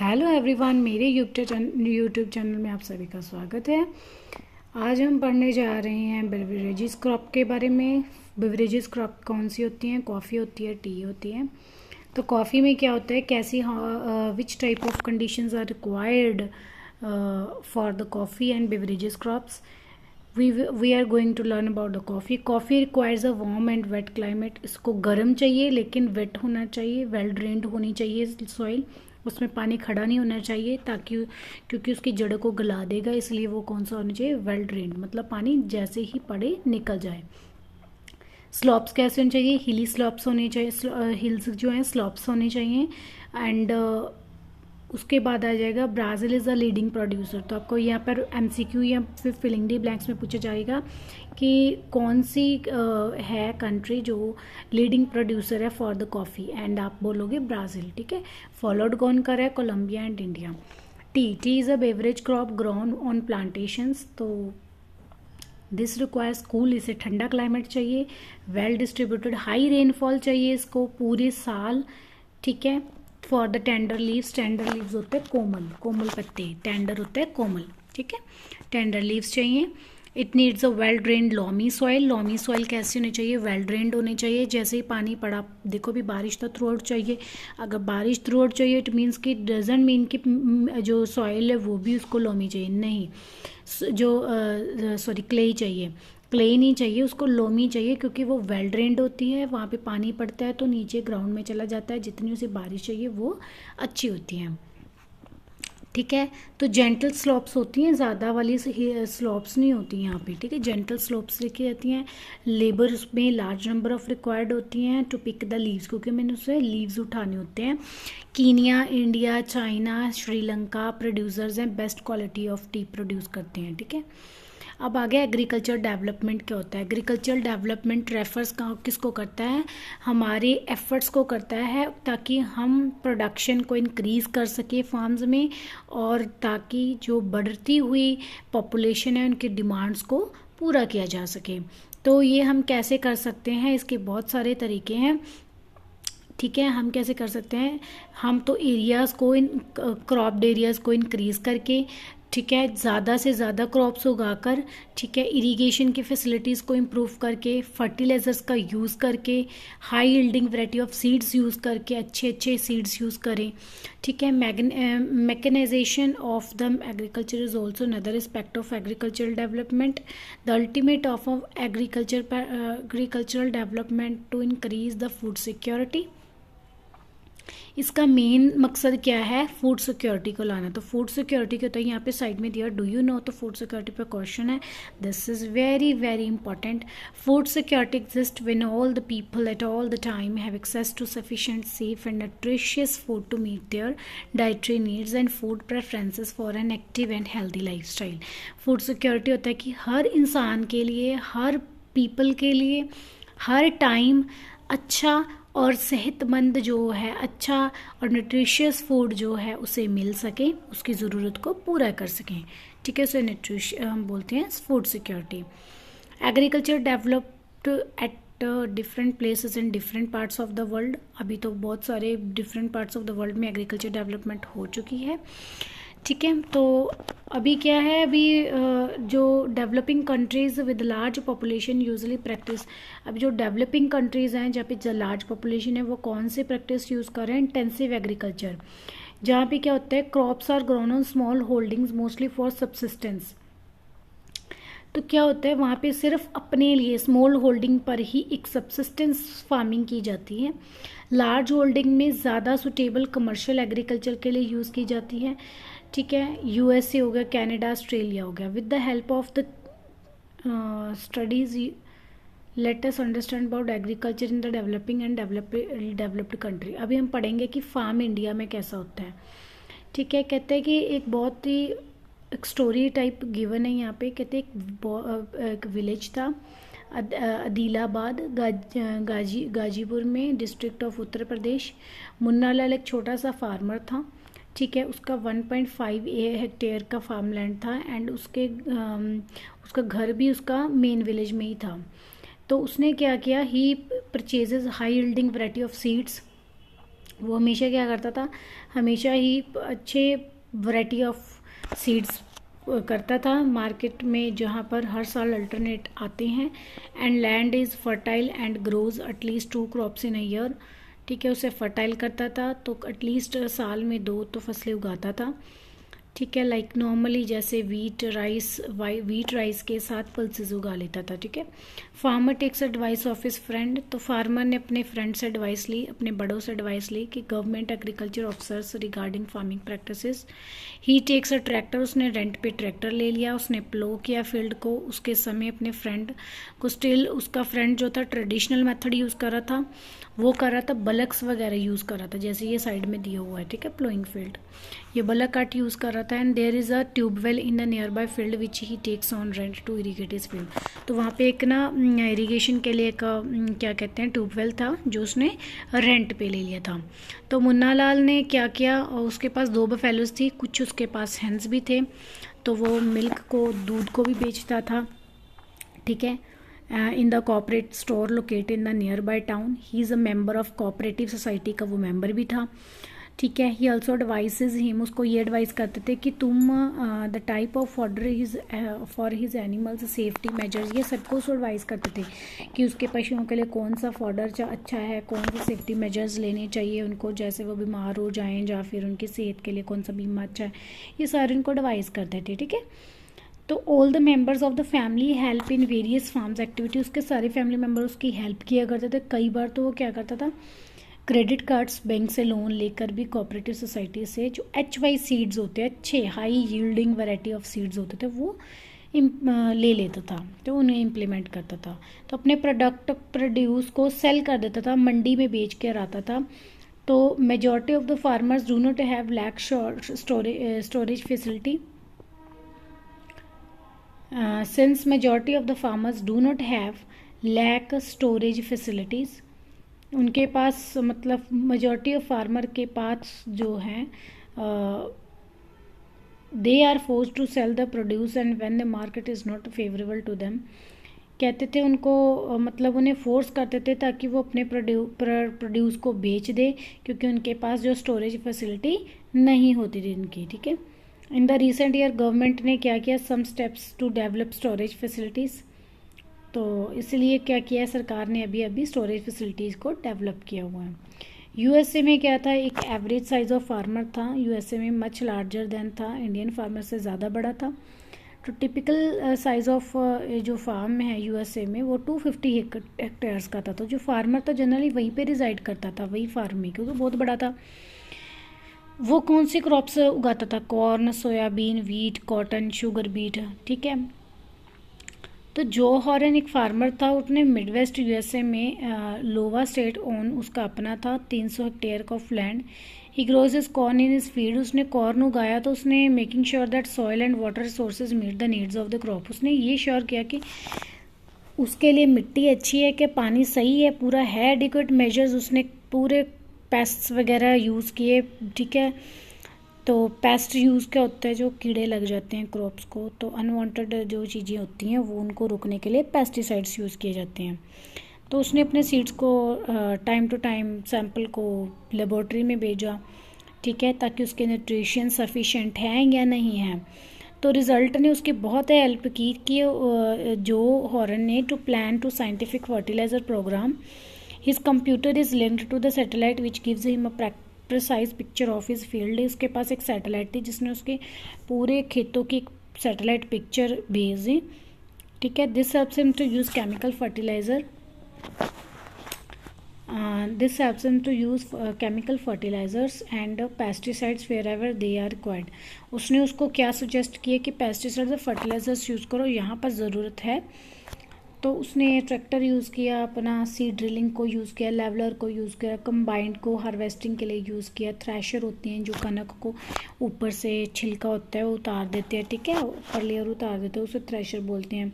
Hello everyone, मेरे YouTube channel में आप सभी का स्वागत है। आज हम पढ़ने जा रहे हैं बेवरेजेस क्रॉप के बारे में। बेवरेजेस क्रॉप कौन सी होती हैं? कॉफ़ी होती है, टी होती है। तो कॉफ़ी में क्या होता है, कैसी which type of conditions are required for the coffee and beverages crops. We are going to learn about the coffee. Coffee requires a warm and wet climate. इसको गर्म चाहिए लेकिन वेट होना चाहिए, वेल ड्रेन्ड होनी चाहिए सॉइल। उसमें पानी खड़ा नहीं होना चाहिए ताकि क्योंकि उसकी जड़ों को गला देगा, इसलिए वो कौन सा होना चाहिए? वेल ड्रेन्ड, मतलब पानी जैसे ही पड़े निकल जाए। स्लॉप्स कैसे होने चाहिए? हिली स्लॉप्स होने चाहिए, हिल्स जो हैं स्लॉप्स होने चाहिए। एंड उसके बाद आ जाएगा Brazil is a leading producer. तो आपको यहाँ पर एमसीक्यू या फिर फिलिंग दी ब्लैंक्स में पूछा जाएगा कि कौन सी है कंट्री जो लीडिंग प्रोड्यूसर है फॉर द कॉफ़ी, एंड आप बोलोगे ब्राज़ील। ठीक है। फॉलोड कौन कर रहा है? Colombia and India. Tea is a beverage crop grown on plantations. तो दिस रिक्वायर्स कूल, इसे ठंडा क्लाइमेट चाहिए। वेल डिस्ट्रीब्यूटेड, हाई रेनफॉल चाहिए इसको पूरे साल। ठीक है। For the tender leaves, tender leaves होते हैं कोमल, कोमल पत्ते, टेंडर होते हैं कोमल। ठीक है। टेंडर लीव्स चाहिए। It needs a well drained loamy soil. Loamy soil कैसी होनी चाहिए? वेल ड्रेन्ड होनी चाहिए। जैसे ही पानी पड़ा, देखो भी बारिश तो थ्रू आउट चाहिए। अगर बारिश थ्रू आउट चाहिए इट मीन्स कि डजेंट मीन कि जो सॉइल है वो भी उसको लॉमी चाहिए, नहीं। जो सॉरी क्ले चाहिए, क्ले नहीं चाहिए उसको, लोमी चाहिए, क्योंकि वो वेल ड्रेन्ड होती है। वहाँ पे पानी पड़ता है तो नीचे ग्राउंड में चला जाता है, जितनी उसे बारिश चाहिए वो अच्छी होती है। ठीक है। तो जेंटल स्लोप्स होती हैं, ज़्यादा वाली स्लोप्स नहीं होती यहाँ पे। ठीक है। जेंटल स्लोप्स लिखी जाती हैं। लेबर में लार्ज नंबर ऑफ रिक्वायर्ड होती हैं टू पिक द लीव्स, क्योंकि मैंने उससे लीव्स उठाने होते हैं। Kenya, India, China, Sri Lanka producers हैं, best quality of tea produce करते हैं। ठीक है। अब आगे एग्रीकल्चर डेवलपमेंट क्या होता है? एग्रीकल्चर डेवलपमेंट रेफर्स किसको करता है? हमारे एफर्ट्स को करता है ताकि हम प्रोडक्शन को इंक्रीज़ कर सके फार्म्स में, और ताकि जो बढ़ती हुई पॉपुलेशन है उनकी डिमांड्स को पूरा किया जा सके। तो ये हम कैसे कर सकते हैं? इसके बहुत सारे तरीके हैं। ठीक है। हम कैसे कर सकते हैं? हम तो एरियाज़ को क्रॉप्ड एरियाज़ को इंक्रीज़ करके, ठीक है, ज़्यादा से ज़्यादा क्रॉप्स उगाकर, ठीक है, इरिगेशन की फैसिलिटीज़ को इम्प्रूव करके, फर्टिलाइजर्स का यूज़ करके, high yielding variety of seeds use करके, अच्छे अच्छे सीड्स यूज़ करें। ठीक है। Mechanisation of the agriculture is also another aspect of agricultural development. The ultimate of agricultural development to increase the food security. इसका main मकसद क्या है? फूड सिक्योरिटी को लाना। तो फूड सिक्योरिटी क्या होता है? यहाँ पे साइड में दिया, डू यू नो? तो फूड सिक्योरिटी पे क्वेश्चन है। This is very very important. Food security exist when all the people at all the time have access to sufficient, safe and nutritious food to meet their dietary needs and food preferences for an active and healthy lifestyle. Food security होता है कि हर इंसान के लिए, her people के लिए, हर time अच्छा और सेहतमंद जो है, अच्छा और न्यूट्रिशियस फूड जो है उसे मिल सके, उसकी ज़रूरत को पूरा कर सकें। ठीक है। उसे हम बोलते हैं food security. Agriculture developed at different places in different parts of the world. अभी तो बहुत सारे different parts of the world में एग्रीकल्चर डेवलपमेंट हो चुकी है। ठीक है। तो अभी क्या है, अभी जो developing countries with large population usually practice, अभी जो डेवलपिंग कंट्रीज़ हैं जहाँ पे लार्ज पॉपुलेशन है वो कौन से प्रैक्टिस यूज़ कर रहे हैं? Intensive agriculture. जहाँ पे क्या होता है, crops are grown on small holdings mostly for subsistence. तो क्या होता है, वहाँ पे सिर्फ अपने लिए स्मॉल होल्डिंग पर ही एक सबसिस्टेंस फार्मिंग की जाती है। लार्ज होल्डिंग में ज़्यादा सुटेबल कमर्शियल एग्रीकल्चर के लिए यूज़ की जाती है। ठीक है। यूएसए हो गया, कनाडा, ऑस्ट्रेलिया हो गया। With the help of the studies let us understand about agriculture in the developing and developed country. अभी हम पढ़ेंगे कि फार्म इंडिया में कैसा होता है। ठीक है। कहते हैं कि एक बहुत ही एक स्टोरी टाइप गिवन है यहाँ पे। कहते एक विलेज था, अदीलाबाद, गाजीपुर में, डिस्ट्रिक्ट ऑफ उत्तर प्रदेश। मुन्ना लाल एक छोटा सा फार्मर था। ठीक है। उसका 1.5 हेक्टेयर का फार्म लैंड था, एंड उसका घर भी उसका मेन विलेज में ही था। तो उसने क्या किया, he purchases high yielding variety of seeds वो हमेशा क्या करता था, हमेशा ही अच्छे वैरायटी ऑफ सीड्स करता था मार्केट में, जहाँ पर हर साल अल्टरनेट आते हैं। And land is fertile and grows at least 2 crops in a year. ठीक है, उसे फर्टाइल करता था तो एटलीस्ट साल में 2 तो फसलें उगाता था। ठीक है, लाइक नॉर्मली जैसे वीट राइस के साथ पल्सेस उगा लेता था। ठीक है, farmer takes advice of his friend. तो फार्मर ने अपने फ्रेंड से एडवाइस ली, अपने बड़ों से एडवाइस ली कि government agriculture officers regarding farming practices. He takes a tractor, उसने रेंट पे ट्रैक्टर ले लिया, उसने प्लो किया फील्ड को। उसके समय अपने फ्रेंड को, स्टिल उसका फ्रेंड जो था ट्रेडिशनल मेथड यूज़ कर रहा था, वो कर रहा था बलक्स वगैरह यूज़ कर रहा था, जैसे ये साइड में दिया हुआ है। ठीक है, प्लोइंग फील्ड, ये बलक कार्ट यूज़ कर रहा था। And there is a tubewell in the near by field which he takes on rent to irrigate his field. तो वहाँ पे एक ना इरीगेशन के लिए एक क्या कहते हैं ट्यूबवेल था जो उसने रेंट पे ले लिया था। तो मुन्ना लाल ने क्या किया, उसके पास 2 बफेलोज थी, कुछ उसके पास हैंस भी थे, तो वो मिल्क को, दूध को भी बेचता था। ठीक है, in the corporate store located in the near bye town. He is a member of cooperative society का वो मेंबर भी था। ठीक है, ही ऑल्सो एडवाइसेज हिम, उसको ये एडवाइस करते थे कि तुम the type of fodder his for his animals, safety measures, ये सबको उसको एडवाइस करते थे कि उसके पशुओं के लिए कौन सा फॉर्डर अच्छा है, कौन से सेफ्टी मेजर्स लेने चाहिए उनको, जैसे वो बीमार हो जाएं या फिर उनकी सेहत के लिए कौन सा बीमा अच्छा है, ये सारे उनको एडवाइस करते थे। ठीक है, तो all the members of the family help in various farms activity, उसके सारे फैमिली मेम्बर उसकी हेल्प किया करते थे। कई बार तो वो क्या करता था, क्रेडिट कार्ड्स बैंक से लोन लेकर भी कोऑपरेटिव सोसाइटी से जो HY सीड्स होते हैं, अच्छे high yielding variety of seeds होते थे, वो ले लेता था, तो उन्हें इम्प्लीमेंट करता था। तो अपने प्रोड्यूस को सेल कर देता था, मंडी में बेच कर आता था। तो majority of the farmers do not have lack storage facility. Since majority of the farmers do not have lack storage facilities, उनके पास मतलब majority of farmer के पास जो हैं they are forced to sell the produce and when the market is not favorable to them, कहते थे उनको मतलब उन्हें फोर्स करते थे ताकि वो अपने प्रोड्यूस को बेच दे, क्योंकि उनके पास जो स्टोरेज फैसिलिटी नहीं होती थी उनकी। ठीक है, in the recent year government ने क्या किया, some steps to develop storage facilities. तो इसलिए क्या किया है सरकार ने, अभी स्टोरेज फैसिलिटीज़ को डेवलप किया हुआ है। USA में क्या था, एक एवरेज साइज ऑफ फार्मर था USA में, मच लार्जर देन था, इंडियन फार्मर से ज़्यादा बड़ा था। तो टिपिकल साइज ऑफ जो फार्म है USA में वो 250 हेक्टेयर्स का था। तो जो फार्मर था जनरली वहीं पे रिजाइड करता था, वही फार्म में, क्योंकि बहुत बड़ा था। वो कौन सी क्रॉप्स उगाता था, corn, soybean, wheat, cotton, sugar beet. ठीक है, तो जो हॉरन एक फार्मर था, उसने मिडवेस्ट USA में लोवा स्टेट ओन उसका अपना था 300 हेक्टेयर का of land. He grows his corn in his field, उसने कॉर्न उगाया तो उसने making sure that soil and water resources meet the needs of the crop. उसने ये श्योर किया कि उसके लिए मिट्टी अच्छी है, कि पानी सही है, पूरा है एडिक्वेट मेजर्स, उसने पूरे पेस्ट्स वगैरह यूज़ किए। ठीक है, तो पेस्ट यूज़ क्या होता है, जो कीड़े लग जाते हैं क्रॉप्स को, तो अनवांटेड जो चीज़ें होती हैं वो उनको रोकने के लिए पेस्टिसाइड्स यूज़ किए जाते हैं। तो उसने अपने सीड्स को टाइम टू टाइम सैंपल को लेबोरेटरी में भेजा। ठीक है, ताकि उसके न्यूट्रिशन सफिशेंट हैं या नहीं हैं। तो रिज़ल्ट ने उसकी बहुत हेल्प की कि जो हॉरन ने to plan to scientific fertiliser programme. His computer is linked to the satellite which gives him a precise picture of his field. उसके पास एक सैटेलाइट थी जिसने उसके पूरे खेतों की सैटेलाइट पिक्चर भेजी। ठीक है, this helps him to use chemical fertiliser chemical fertilizers and pesticides wherever they are required। उसने उसको क्या सुजेस्ट किया कि पेस्टिसाइड्स और फर्टिलाइजर्स यूज़ करो यहाँ पर ज़रूरत है। तो उसने ट्रैक्टर यूज़ किया, अपना सीड ड्रिलिंग को यूज़ किया, लेवलर को यूज़ किया, कंबाइंड को हार्वेस्टिंग के लिए यूज़ किया, थ्रेशर होती हैं जो कनक को ऊपर से छिलका होता है वो उतार देते हैं। ठीक है, ऊपर लेयर उतार देते हैं, उसे थ्रेशर बोलते हैं।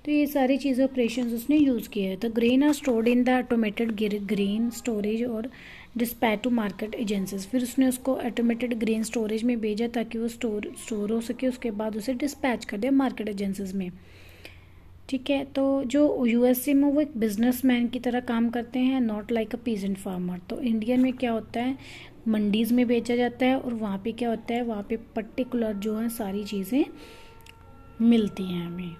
तो ये सारी चीज़ें ऑपरेशंस उसने यूज़ किए हैं। तो grain are stored in the automated grain storage और डिस्पैच टू मार्केट एजेंसीज। फिर उसने उसको ऑटोमेटेड ग्रेन स्टोरेज में भेजा ताकि वो स्टोर हो सके, उसके बाद उसे डिस्पैच कर दिया मार्केट एजेंसीज में। ठीक है। तो जो यूएसए में वो एक बिजनेसमैन की तरह काम करते हैं, not like a peasant farmer. तो इंडियन में क्या होता है, मंडीज़ में बेचा जाता है और वहाँ पे क्या होता है, वहाँ पे पर्टिकुलर जो है सारी चीज़ें मिलती हैं हमें।